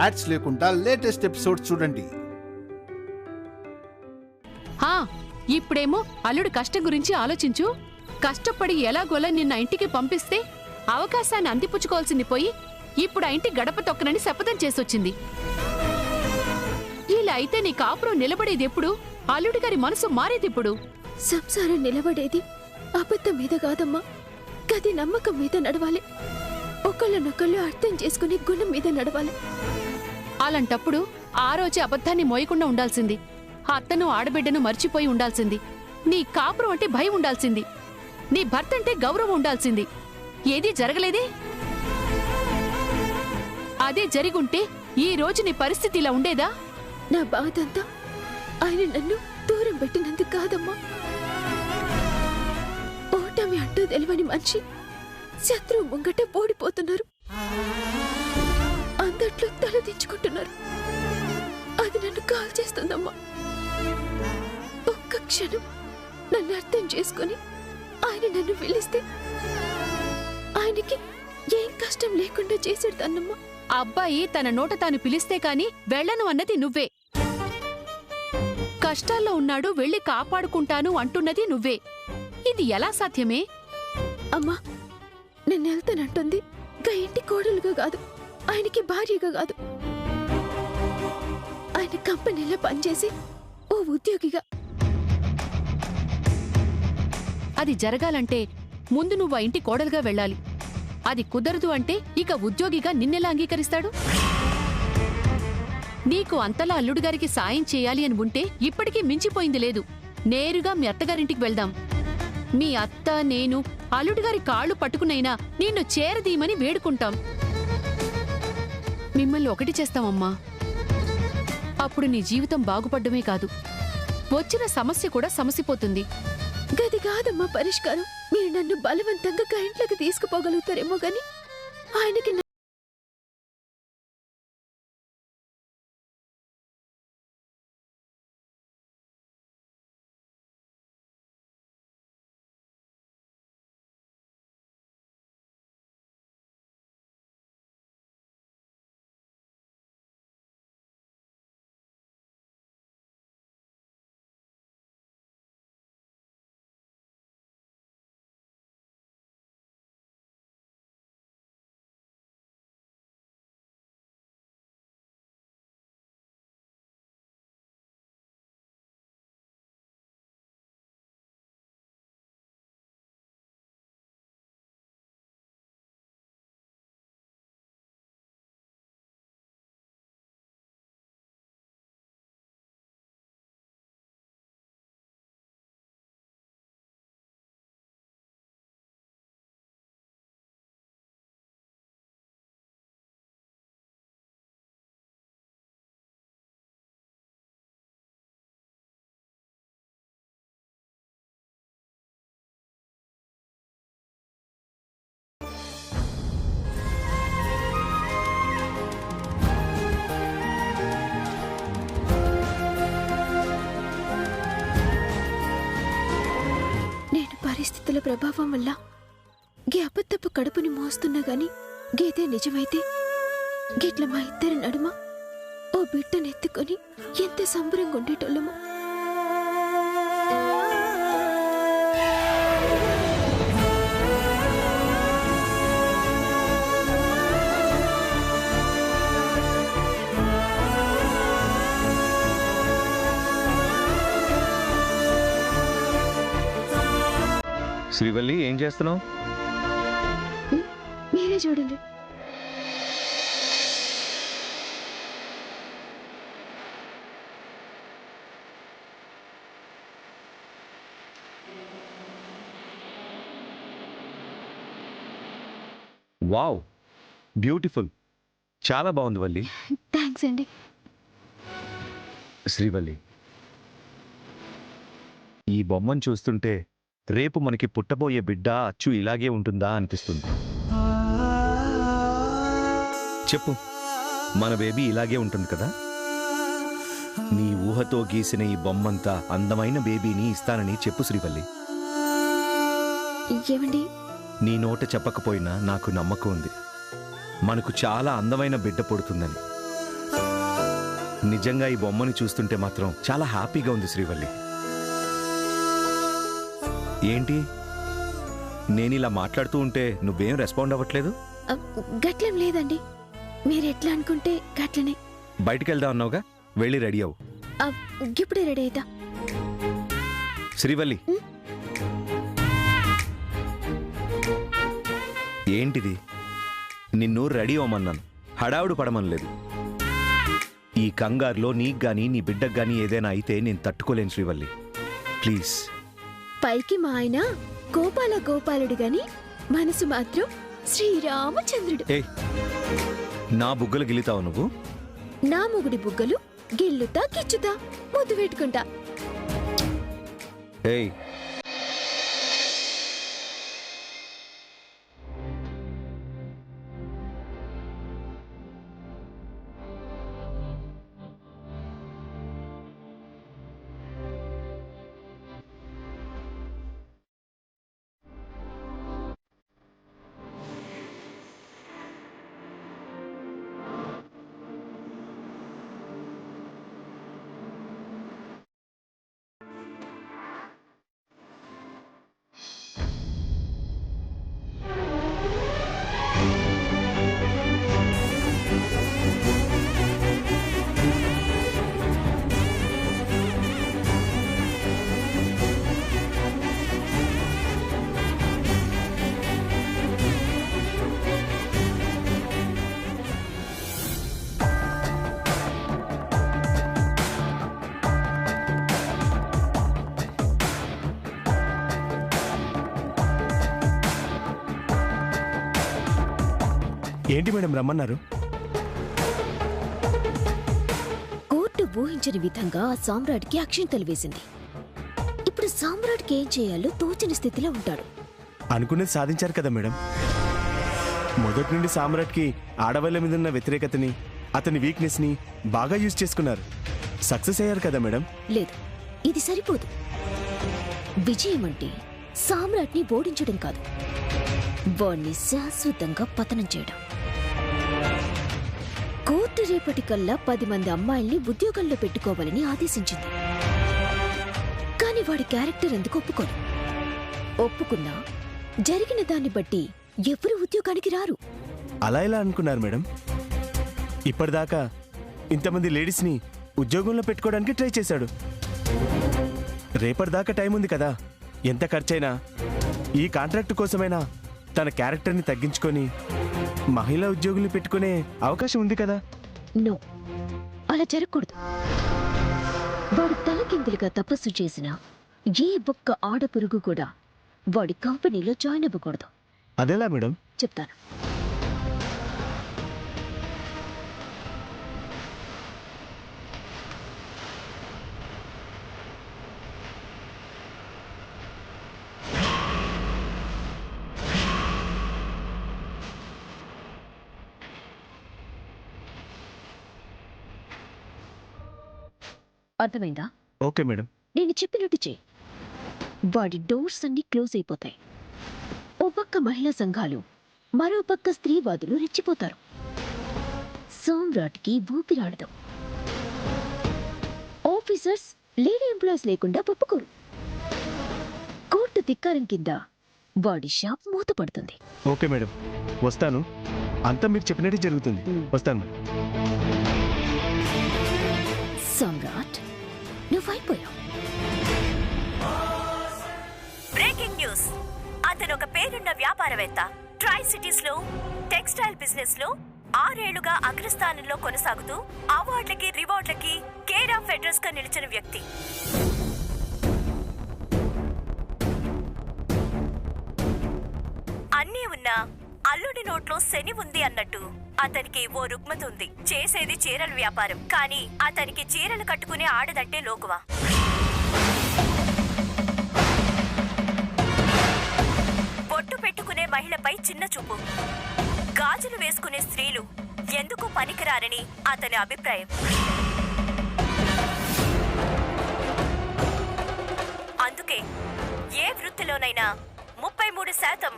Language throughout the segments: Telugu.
యాడ్స్ లేకుండా లేటెస్ట్ ఎపిసోడ్స్ చూడండి. ఇప్పుడేమో అల్లుడు కష్టం గురించి ఆలోచించు. కష్టపడి ఎలాగోలా నిన్న ఇంటికి పంపిస్తే అవకాశాన్ని అందిపుచ్చుకోవాల్సింది పోయి ఇప్పుడు ఆ ఇంటి గడప తొక్కనని శపథం చేసొచ్చింది. ఇలా అయితే నీ కాపురం నిలబడేదెప్పుడు? అల్లుడి గారి మనసు మారేదెప్పుడు? సంసారం నిలబడేది అబద్ధం మీద కాదమ్మా, గది నమ్మకం మీద నడవాలి. ఒకళ్ళనొకళ్ళు అర్థం చేసుకుని గుణం మీద నడవాలి. అలాంటప్పుడు ఆ రోజే అబద్ధాన్ని మోయకుండా ఉండాల్సింది. అత్తను ఆడబిడ్డను మర్చిపోయి ఉండాల్సింది. నీ కాపురం అంటే భయం ఉండాల్సింది. నీ భర్త అంటే గౌరవం ఉండాల్సింది. ఏదీ జరగలేదే. అదే జరిగుంటే ఈ రోజు నీ పరిస్థితి ఇలా ఉండేదా? నా బాధంతా ఆయన నన్ను దూరం పెట్టినందుకు కాదమ్మా. ఓటమి అంటూ తెలియని మనిషి శత్రువు ముంగట ఓడిపోతున్నారు, అందట్లో తలదించుకుంటున్నారు. అది నన్ను కాల్ చేస్తుందమ్మా. ఒక్క క్షణం నన్ను అర్థం చేసుకుని ఆయన నన్ను పిలిస్తే ఆయనకి ఏం కష్టం లేకుండా చేసేదాన్నమ్మా. అబ్బాయి తన నోట తాను పిలిస్తే కాని వెళ్ళను అన్నది నువ్వే. కష్టాల్లో ఉన్నాడు, వెళ్ళి కాపాడుకుంటాను అంటున్నది నువ్వే. ఇది ఎలా సాధ్యమే? అమ్మా, నేను వెళ్తానంటుంది గా ఇంటి కోడలుగా కాదు, ఆయనకి భార్యగా కాదు, ఆయన కంపెనీలో పనిచేసి ఓ ఉద్యోగిగా. అది జరగాలంటే ముందు నువ్వు ఆ ఇంటి కోడలుగా వెళ్ళాలి. అది కుదరదు అంటే ఇక ఉద్యోగిగా నిన్నెలా అంగీకరిస్తాడు? నీకు అంతలా అల్లుడుగారికి సాయం చేయాలి అని ఉంటే ఇప్పటికీ మించిపోయింది లేదు. నేరుగా మీ అత్తగారింటికి వెళ్దాం. మీ అత్త, నేను అల్లుడుగారి కాళ్ళు పట్టుకునైనా నిన్ను చేరదీయమని వేడుకుంటాం. మిమ్మల్ని ఒకటి చేస్తామమ్మా. అప్పుడు నీ జీవితం బాగుపడ్డమే కాదు, వచ్చిన సమస్య కూడా సమసిపోతుంది. గది కాదమ్మా పరిష్కారం. మీరు నన్ను బలవంతంగా గా ఇంట్లోకి తీసుకుపోగలుగుతారేమో గాని ఆయనకి పరిస్థితుల ప్రభావం వల్ల గీ అబద్ధపు కడుపుని మోస్తున్నా గాని గీదే నిజమైతే గిట్ల మా ఇద్దరి నడుమ ఓ బిడ్డనెత్తుకొని ఎంత సంబరంగా ఉండేటోళ్ళము. శ్రీవల్లి, ఏం చేస్తున్నావు? మీరే చూడండి. Wow, beautiful. చాలా బాగుంది వల్లి. థ్యాంక్స్ అండి. శ్రీవల్లి, ఈ బొమ్మను చూస్తుంటే రేపు మనకి పుట్టబోయే బిడ్డ అచ్చు ఇలాగే ఉంటుందా అనిపిస్తుంది. చెప్పు, మన బేబీ ఇలాగే ఉంటుంది కదా? నీ ఊహతో గీసిన ఈ బొమ్మంతా అందమైన బేబీని ఇస్తానని చెప్పు శ్రీవల్లి. ఏమండి, నీ నోట చెప్పకపోయినా నాకు నమ్మకం ఉంది, మనకు చాలా అందమైన బిడ్డ పుడుతుందని. నిజంగా ఈ బొమ్మని చూస్తుంటే మాత్రం చాలా హ్యాపీగా ఉంది శ్రీవల్లి. ఏంటి నేను ఇలా మాట్లాడుతూ ఉంటే నువ్వేం రెస్పాండ్ అవ్వట్లేదు? గట్లేం లేదండి, మీరు ఎట్లా అనుకుంటే గట్లనే. బయటికి వెళ్దాం అన్నావుగా, వెళ్ళి రెడీ అవ్వు. ఇప్పుడే రెడీ అవుతా. శ్రీవల్లి, ఏంటిది? నిన్ను రెడీ అవ్వమన్నాను, హడావుడు పడమనలేదు. ఈ కంగారులో నీకు గాని నీ బిడ్డకు గాని ఏదైనా అయితే నేను తట్టుకోలేను శ్రీవల్లి, ప్లీజ్. పైకి మా ఆయన గోపాల గోపాలుడు గాని మనసు మాత్రం శ్రీరామచంద్రుడు. ఏ నా బుగ్గలు గిల్లుతావు నువ్వు? నా మొగుడి బుగ్గలు గిల్లుతా గిచ్చుతా ముద్దు పెట్టుకుంటా. ఏయ్, ఏంటి మేడం రమ్మన్నారు? కోర్టు ఊహించని విధంగా ఆ సామ్రాట్కి అక్షింతలు వేసింది. ఇప్పుడు సామ్రాట్కి ఏం చేయాలో తోచని స్థితిలో ఉంటాడు. అనుకునేది సాధించారు కదా మేడం. మొదటి నుండి సామ్రాట్కి ఆడవాళ్ళ మీద ఉన్న వ్యతిరేకతని, అతని వీక్నెస్ ని బాగా యూజ్ చేసుకున్నారు. సక్సెస్ అయ్యారు కదా మేడం. లేదు, ఇది సరిపోదు. విజయం అంటే సామ్రాట్ని ఓడించడం కాదు, వాణ్ణి శాశ్వతంగా పతనం చేయడం. కోర్టు రేపటికల్లా 10 మంది అమ్మాయిల్ని ఉద్యోగంలో పెట్టుకోవాలని ఆదేశించింది. కాని వాడి క్యారెక్టర్ ఎందుకు ఒప్పుకోడు? ఒప్పుకున్నా జరిగిన దాన్ని బట్టి ఎవరు ఉద్యోగానికి రారు. అలా ఎలా అనుకున్నారు మేడం? ఇప్పటిదాకా ఇంతమంది లేడీస్ని ఉద్యోగంలో పెట్టుకోవడానికి ట్రై చేశాడు. రేపటిదాకా టైం ఉంది కదా. ఎంత ఖర్చైనా ఈ కాంట్రాక్ట్ కోసమైనా తన క్యారెక్టర్ని తగ్గించుకొని మహిళా ఉద్యోగుల్ని పెట్టుకునే అవకాశం ఉంది కదా. నో, అలా జరగకూడదు. వాడు తలకిందులుగా తపస్సు చేసిన ఏ ఒక్క ఆడపురుగు కూడా వాడి కంపెనీలో జాయిన్ అవ్వకూడదు. అదెలా మేడం? చెప్తాను. అర్థమైందా? Okay madam. నేను చెప్పినట్టు చెయ్యి. వాడి డోర్స్ అన్ని క్లోజ్ అయిపోతాయి. ఓ పక్క మహిళా సంఘాలు, మరో పక్క స్త్రీవాదులు రెచ్చిపోతారు. సామ్రాట్కి ఊపిరాడదు. ఆఫీసర్స్ లేడీ ఎంప్లాయీస్ లేకుండా ఒప్పుకోరు. కోర్టు ధిక్కారం కింద వాడి షాప్ మూతపడుతుంది. ఓకే మేడం, వస్తాను. అంతా మీరు చెప్పినట్టు జరుగుతుంది. వస్తాను మేడం. సామ్రాట్, నువ్వైపోయావు. Breaking news. అతను ఒక పేరున్న వ్యాపారవేత్త. ట్రై సిటీస్ లో టెక్స్టైల్ బిజినెస్ లో 6 ఏళ్లుగా అగ్రస్థానంలో కొనసాగుతూ అవార్డులకి రివార్డులకి కేర్ ఆఫ్ అడ్రస్ గా నిలిచిన వ్యక్తి. అన్నీ ఉన్నా అల్లుడి నోట్లో శని ఉంది అన్నట్టు అతనికి ఓ రుగ్మత ఉంది. చేసేది చీరల వ్యాపారం, కానీ అతనికి చీరలు కట్టుకునే ఆడదంటే లోకువా. బొట్టు పెట్టుకునే మహిళపై చిన్న చూపు, గాజులు వేసుకునే స్త్రీలు ఎందుకు పనికిరారని అతని అభిప్రాయం. అందుకే ఏ వృత్తిలోనైనా 33%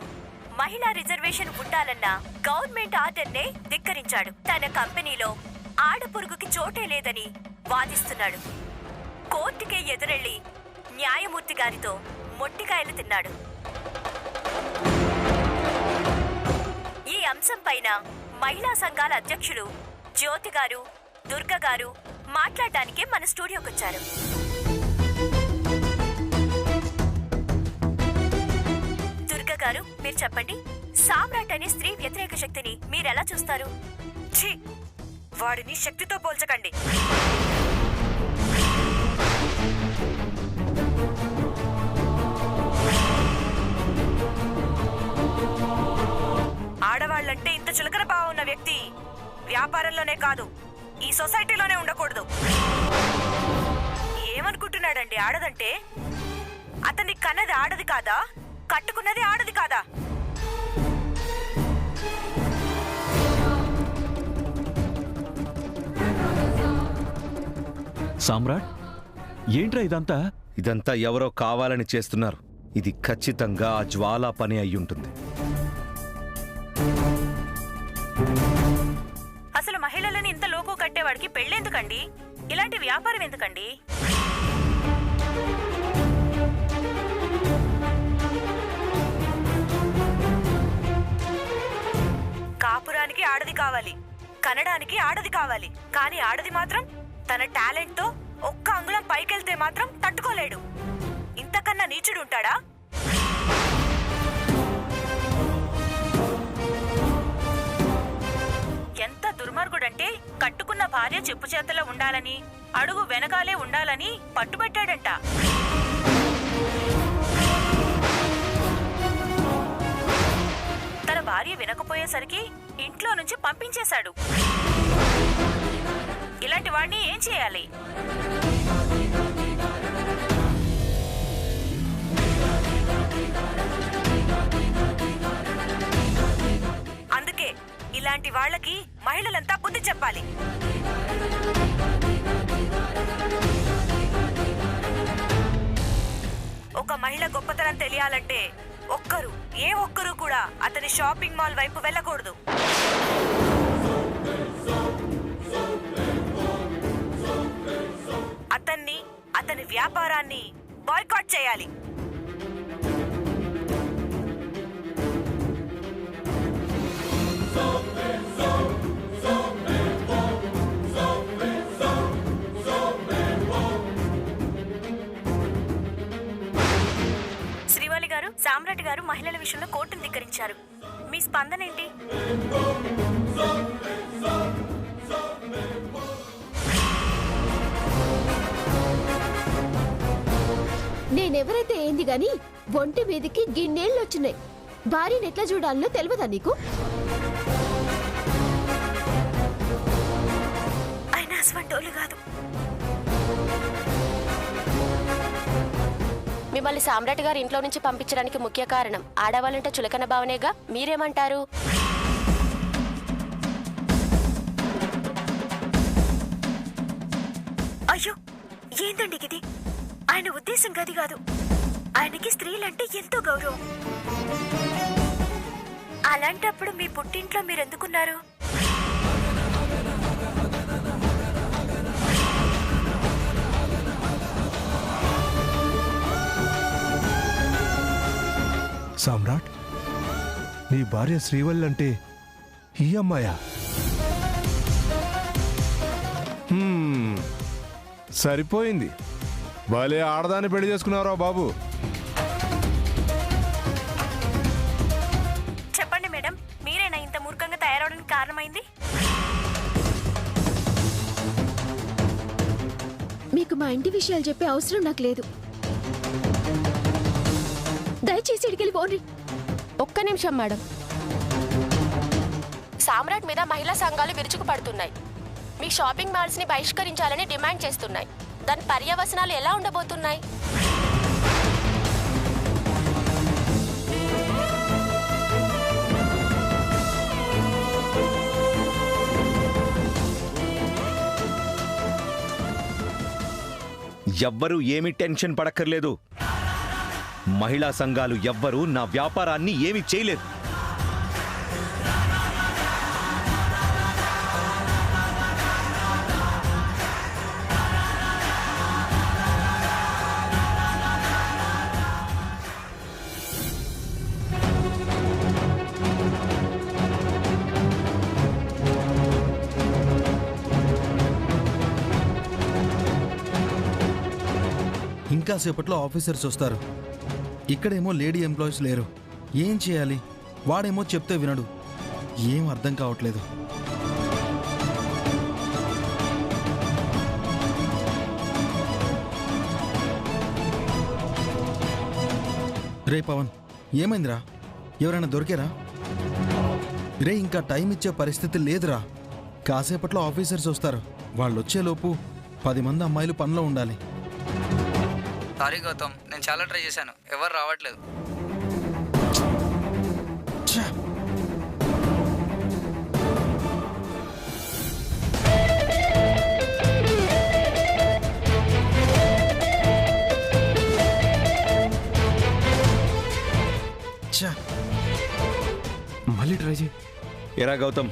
మహిళా రిజర్వేషన్ ఉండాలన్న గవర్నమెంట్ ఆర్డర్నే ధిక్కరించాడు. తన కంపెనీలో ఆడపురుగుకి చోటే లేదని వాదిస్తున్నాడు. కోర్టుకే ఎదురెళ్లి న్యాయమూర్తి గారితో మొట్టికాయలు తిన్నాడు. ఈ అంశం పైన మహిళా సంఘాల అధ్యక్షులు జ్యోతి గారు, దుర్గ గారు మాట్లాడడానికే మన స్టూడియోకి వచ్చారు. దుర్గ గారు, మీరు చెప్పండి, సామ్రాట్ అనే స్త్రీ వ్యతిరేక శక్తిని మీరెలా చూస్తారు? ఛీ, వాడిని శక్తితో పోల్చకండి. ఆడవాళ్ళంటే ఇంత చులకన భావం ఉన్న వ్యక్తి వ్యాపారంలోనే కాదు, ఈ సొసైటీలోనే ఉండకూడదు. ఏమనుకుంటున్నాడండి ఆడదంటే? అతన్ని కన్నది ఆడది కాదా? కట్టుకున్నది ఆడది కాదా? సామ్రాట్, ఏంట్రా ఇదంతా? ఇదంతా ఎవరో కావాలని చేస్తున్నారు. ఇది ఖచ్చితంగా ఆ జ్వాలా పని అయ్యుంటుంది. అసలు మహిళలని ఇంత లోకు కట్టేవాడికి పెళ్ళెందుకండి? ఇలాంటి వ్యాపారం ఎందుకండి? కాపురానికి ఆడది కావాలి, కనడానికి ఆడది కావాలి, కానీ ఆడది మాత్రం తన టాలెంట్ తో ఒక్క అంగుళం పైకెళ్తే మాత్రం తట్టుకోలేడు. ఇంతకన్నా నీచుడు ఉంటాడా? ఎంత దుర్మార్గుడంటే కట్టుకున్న భార్య చెప్పు చేతలో ఉండాలని, అడుగు వెనకాలే ఉండాలని పట్టుబట్టాడంట. తన భార్య వినకపోయేసరికి ఇంట్లో నుంచి పంపించేశాడు. ఇలాంటి వాడిని ఏం చేయాలి? అందుకే ఇలాంటి వాళ్ళకి మహిళలంతా బుద్ధి చెప్పాలి. ఒక మహిళ గొప్పతనం తెలియాలంటే ఏ ఒక్కరూ కూడా అతని షాపింగ్ మాల్ వైపు వెళ్ళకూడదు. అతని వ్యాపారాన్ని బాయ్కాట్ చేయాలి. శ్రీవాలి గారు, సామ్రాట్ గారు మహిళల విషయంలో కోర్టును ధిక్కరించారు. మీ స్పందన ఏంటి? నేనెవరైతే ఏంది గాని ఒంటి మీదకి గిన్నెళ్ళు వచ్చినాయి. భార్యని ఎట్లా చూడాలనో తెలియదా నీకు? ఆయన అసవంటోళ్ళు కాదు. మిమ్మల్ని సామ్రాట్ గారు ఇంట్లో నుంచి పంపించడానికి ముఖ్య కారణం ఆడవాళ్ళంటే చులకన భావనేగా, మీరేమంటారు? అయ్యో, ఏందండి ఇది? ఆయన ఉద్దేశం గది కాదు. ఆయనకి స్త్రీలంటే ఎంతో గౌరవం. అలాంటప్పుడు మీ పుట్టింట్లో మీరెందుకున్నారు? సామ్రాట్, నీ భార్య శ్రీవల్లి అంటే ఈ అమ్మాయా? సరిపోయింది. భలే ఆడదాన్ని పెళ్లి చేసుకున్నారా బాబు? చెప్పండి మేడం, మీరేనా ఇంత మూర్ఖంగా తయారవడానికి కారణమైంది? మీకు మా ఇంటి విషయాలు చెప్పే అవసరం నాకు లేదు. దయచేసి ఇడికెళ్ళి పోండి. ఒక్క నిమిషం మేడం. సామ్రాట్ మీద మహిళా సంఘాలు విరుచుకుపడుతున్నాయి. మీ షాపింగ్ మాల్స్ ని బహిష్కరించాలని డిమాండ్ చేస్తున్నాయి. దాని పర్యవసనాలు ఎలా ఉండబోతున్నాయి? ఎవ్వరూ ఏమీ టెన్షన్ పడక్కర్లేదు. మహిళా సంఘాలు ఎవ్వరూ నా వ్యాపారాన్ని ఏమీ చేయలేదు. ఇంకా సేపట్లో ఆఫీసర్స్ వస్తారు. ఇక్కడేమో లేడీ ఎంప్లాయీస్ లేరు. ఏం చేయాలి? వాడేమో చెప్తే వినడు. ఏం అర్థం కావట్లేదు. రే పవన్, ఏమైందిరా? ఎవరైనా దొరికారా? రే, ఇంకా టైం ఇచ్చే పరిస్థితి లేదురా. కాసేపట్లో ఆఫీసర్స్ వస్తారు. వాళ్ళు వచ్చేలోపు 10 మంది అమ్మాయిలు పనిలో ఉండాలి. సారీ గౌతమ్, నేను చాలా ట్రై చేశాను, ఎవరు రావట్లేదు. మళ్ళీ ట్రై చేయి. ఎరా గౌతమ్,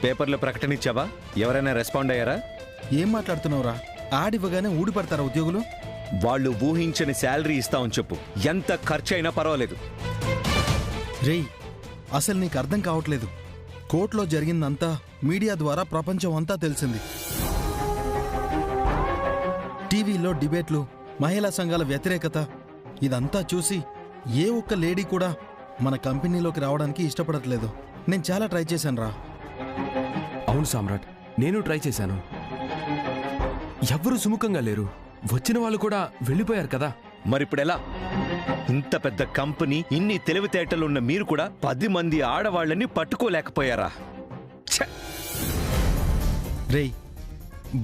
పేపర్లో ప్రకటన ఇచ్చావా? ఎవరైనా రెస్పాండ్ అయ్యారా? ఏం మాట్లాడుతున్నావురా? యాడ్ ఇవ్వగానే ఊడిపడతారా ఉద్యోగులు? వాళ్ళు ఊహించని శాలరీ ఇస్తామని చెప్పు. ఎంత ఖర్చు అయినా పర్వాలేదు. రేయ్, అసలు నీకు అర్థం కావట్లేదు. కోర్టులో జరిగిందంతా మీడియా ద్వారా ప్రపంచం అంతా తెలిసింది. టీవీలో డిబేట్లు, మహిళా సంఘాల వ్యతిరేకత, ఇదంతా చూసి ఏ ఒక్క లేడీ కూడా మన కంపెనీలోకి రావడానికి ఇష్టపడట్లేదు. నేను చాలా ట్రై చేశాను రా. అవును సామ్రాట్, నేను ట్రై చేశాను. ఎవ్వరూ సుముఖంగా లేరు. వచ్చిన వాళ్ళు కూడా వెళ్ళిపోయారు కదా. మరిప్పుడెలా? ఇంత పెద్ద కంపెనీ, ఇన్ని తెలివితేటలున్న మీరు కూడా 10 మంది ఆడవాళ్ళని పట్టుకోలేకపోయారా? రేయ్,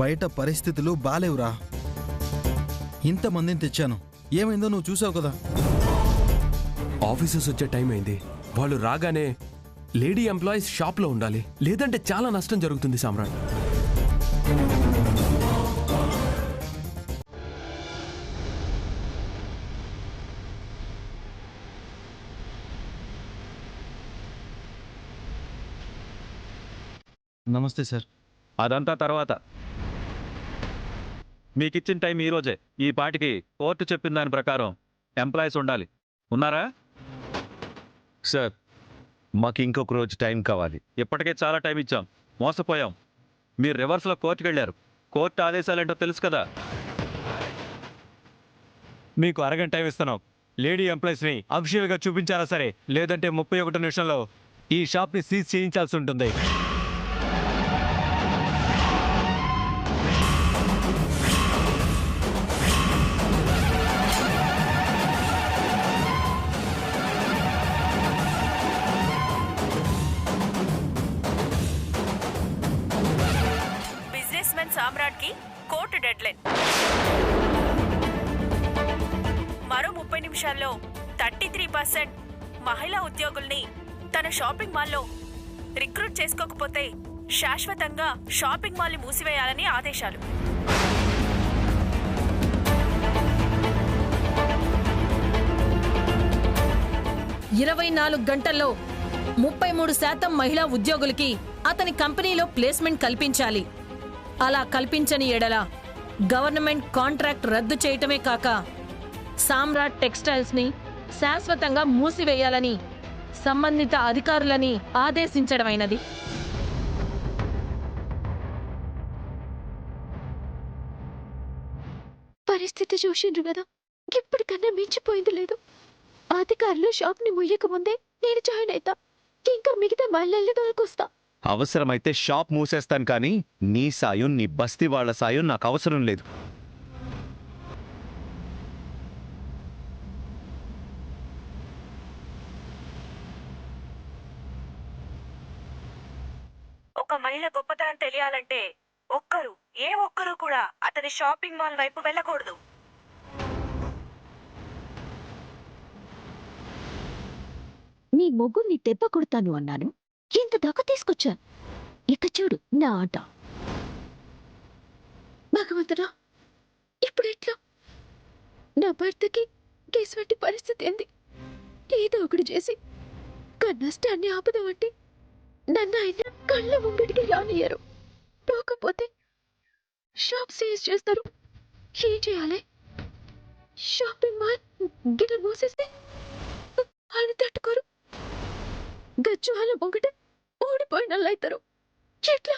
బయట పరిస్థితులు బాలేవురా. ఇంతమందిని తెచ్చాను, ఏమైందో నువ్వు చూసావు కదా. ఆఫీసర్స్ వచ్చే టైం అయింది. వాళ్ళు రాగానే లేడీ ఎంప్లాయీస్ షాప్లో ఉండాలి, లేదంటే చాలా నష్టం జరుగుతుంది సామ్రాట్. నమస్తే సార్. అదంతా తర్వాత. మీకిచ్చిన టైం ఈరోజే. ఈ పాటికి కోర్టు చెప్పిన దాని ప్రకారం ఎంప్లాయీస్ ఉండాలి. ఉన్నారా? సార్, మాకు ఇంకొక రోజు టైం కావాలి. ఇప్పటికే చాలా టైం ఇచ్చాం, మోసపోయాం. మీరు రివర్స్లో కోర్టుకు వెళ్ళారు. కోర్టు ఆదేశాలేంటో తెలుసు కదా. మీకు అరగంట టైం ఇస్తున్నాం. లేడీ ఎంప్లాయీస్ని అఫీషియల్గా చూపించారా సరే, లేదంటే 31 నిమిషంలో ఈ షాప్ని సీజ్ చేయించాల్సి ఉంటుంది. సామ్రాట్ కి కోర్టు డెడ్లైన్. మరో 30 నిమిషాల్లో 33% మహిళా ఉద్యోగుల్ని తన షాపింగ్ మాల్లో రిక్రూట్ చేసుకోకపోతే శాశ్వతంగా షాపింగ్ మాల్ని మూసివేయాలని ఆదేశాలు. ఇరవై 24 గంటల్లో 33% మహిళా ఉద్యోగులకి అతని కంపెనీలో ప్లేస్మెంట్ కల్పించాలి. అలా కల్పించని ఎడల గవర్నమెంట్ కాంట్రాక్ట్ రద్దు చేయటమే కాక సామ్రాట్ టెక్స్టైల్స్ ని శాశ్వతంగా మూసివేయాలని సంబంధిత అధికారులని ఆదేశించడమైనది. పరిస్థితి చూసిండ్రు కదా, ఇప్పటికన్నా మించిపోయింది లేదు. అధికారులు షాప్ ని ముయ్యక ముందే నేను జాయిన్ అవుతా. ఇంకా మిగతా మహిళల్ని దొరికొస్తా. అవసరమైతే షాప్ మూసేస్తాను, కానీ నీ సాయం, నీ బస్తీ వాళ్ళ సాయం నాకు అవసరం లేదు. ఒక మహిళ గొప్పతనం తెలియాలంటే ఏ ఒక్కరు కూడా అతని షాపింగ్ మాల్ వైపు వెళ్ళకూడదు. నీ మొగ్గుల్ని దెబ్బ కొడతాను అన్నాను, ఇంత దాకా తీసుకొచ్చా. ఇక చూడు నా ఆట. భగవంతుడా, ఇప్పుడు ఎట్లా? నా భర్తకి కేసువంటి పరిస్థితి ఏంది? ఏదో ఒకటి చేసి నష్టాన్ని ఆపదామంటే నన్ను ఆయన కళ్ళ ముంగడికి రానియ్యరు. పోకపోతే షాప్ సీజ్ చేస్తారు. ఏం చేయాలి? షాపింగ్ మాల్ గిట మూసేస్తే ఆయన తట్టుకోరు. గచ్చు వాళ్ళ ముంగట ఓడిపోయిన అవుతారు. ఎట్లా?